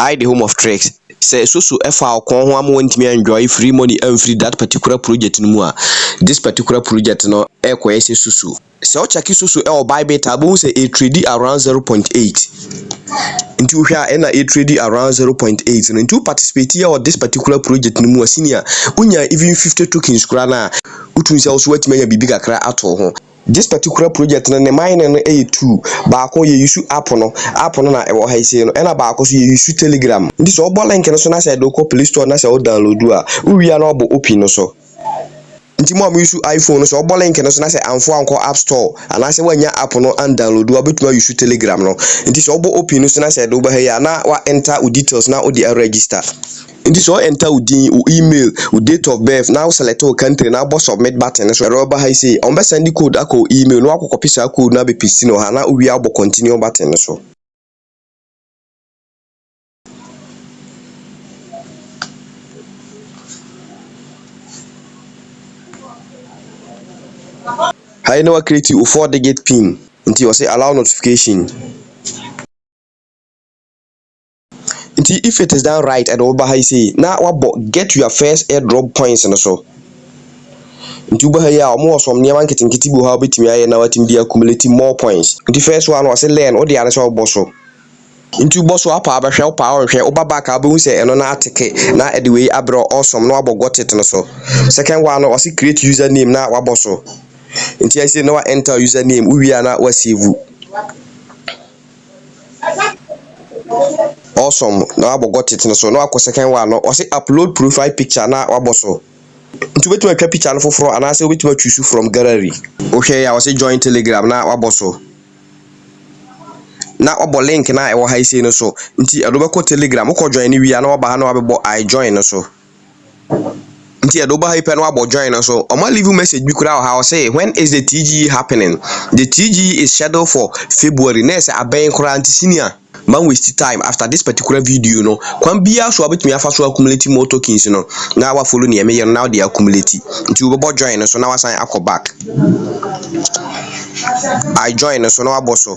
I the home of tricks. Say so FR kon ho am wantimi enjoy free money and free that particular project no mu a. This particular project no e ko yesi susu. Se o check susu e o buy beta bo say a trade around 0.8. Into here na a trade around 0.8 and into participate here or this particular project no mu senior unya even 50 tokens kra na utun say also watimi anya bibi kakra ato ho. This particular project na mine no A2 baako ye use app no na e wo ha ise no e na baako so ye use Telegram. This obo link no so na say do ko Play Store na say o download a uwia na obo open no so nti mo am use iPhone no so obo link no so na say amfo anko App Store ana say wanya app no and download a betuma use Telegram no nti so obo open no so na say do ba ha ya na wa enter u details na o dey register. Nti so enter udin o email o date of birth now select o country na bo submit button so rubber ha say on be send code ako email no akọ copy sa code na be paste no ha na o wi abo continue button so I know create you 4-digit pin nti you say allow notification. If it is done right and over high say now what get your first airdrop points and so nti uba ya omo som niam anketenketi bo ha betimi aye na watim dia accumulate more points. The first one was learn o dia na so boso nti boso apa abahwe opa ohwe oba back abu say eno na atike na e the way abro awesome na got it no so. Second one was create username na waboso nti I say no enter username uwi na wa save awesome na got it no so no akọ second one no was upload profile picture na waboso nti wetu atwa picture no foforo ana say wetu choose from gallery okay ya was join Telegram na waboso na obo link na e wo ha ise no so nti adobeko Telegram ko join ni wi na oba ha na wabebo I join no so nti adoba ha ipe na wabo join no so o ma leave message bi kura ha say when is the TG happening. The TG is scheduled for February next aben kura nti senior man waste time after this particular video no kwan bia so abetumi afa so accumulate more tokens no na wa follow ne eme now they accumulate nti we bo join no so na wa sign akọ back I join no so na wa boso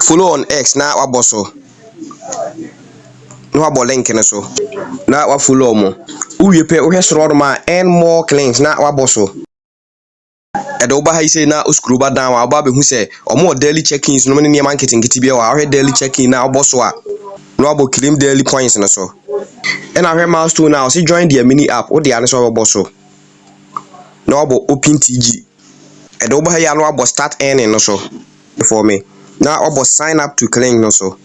follow on X na wa boso no abo link no so na wa follow mo uwie pe wo hwesoro ma and more KLINKS na wa boso edo oba ha ise na scroll ba down wa ba be hu se omo daily check-ins no ne marketing kiti bia wa daily check-in na oboso a no abo claim daily points na so and I milestone now see join the mini app o dia na so oboso no abo open TG edo oba ha ya no abo start earning no so for me now obo sign up to KLINKS no so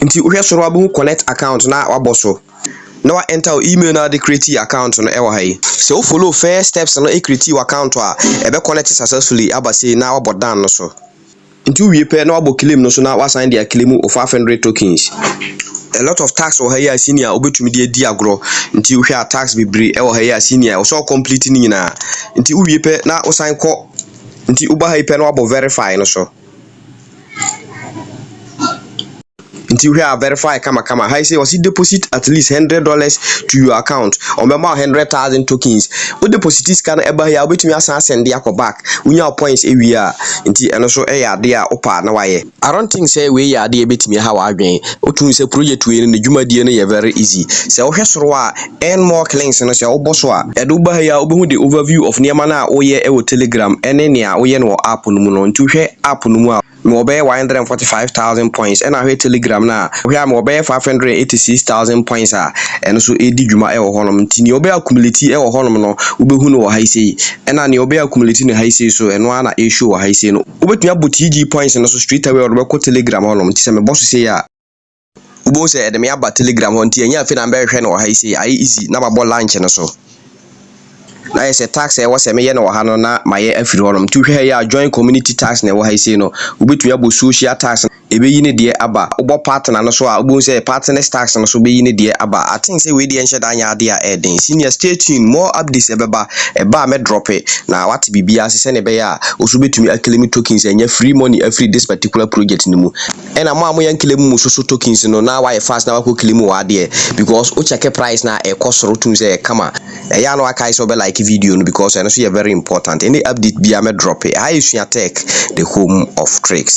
nti uhwe soro abu connect account na waboso na wa enter email na the create account no e wa hai so follow first steps no e create account a e be connect successfully abase na wabodan no so nti uwie pe na wabo claim no so na wa sign their claim of 500 tokens. A lot of tax or higher senior obetumi de di agro nti uhwe tax bibre e wa higher senior so complete ni nyina nti uwie pe na o sign ko nti uba hai pe na wabo verify no so nti we are verify kama I say was deposit at least $100 to your account or member 100,000 tokens o deposit scan eba here obetumi asan send akọ back unya points ewia nti eno so e ya de a opa na waye I don't think say we ya de ebetumi ha wa adwen otun say project we ne dwumadie no ye very easy say wo hwesoro a and more KLINKS no say wo boso a edo ba here obehu the overview of niema na oye e wo Telegram ene ne a oye no app no mu no nti hwe app no mu a mo be 145,000 points and I Telegram na we am obe 586,000 points a eno so edi dwuma e wo honom nti ne obe accumulate e wo honom no obehu no wo haisei ena ne obe accumulate ne haisei so eno ana e show wo haisei no obetumi abo TG points no so straight away obe ko Telegram honom nti se me boss say ya ubo se edem ya ba Telegram ho nti enya afi na be hwe no wo haisei ai easy na ba bo launch no so na yes tax e wo se me ye no ha no na maye afiri honom nti hwe ya join community tax na wo haisei no obetumi abo social tax ebe yi ne de aba ubo partner no so a ubo say partner tax no so be yi ne de aba I think say we dey enche da anya ade a eden senior stay tuned more updates eba me drop it na what bibia se ne be ya oso betumi acclaim tokens anya free money every this particular project ni mu ena mo yan claim mu so tokens no na why fast na wa claim wa de because o check price na e cost tun say kama e ya no aka so be like video no because I know so very important any update bia me drop it I use tech the home of tricks.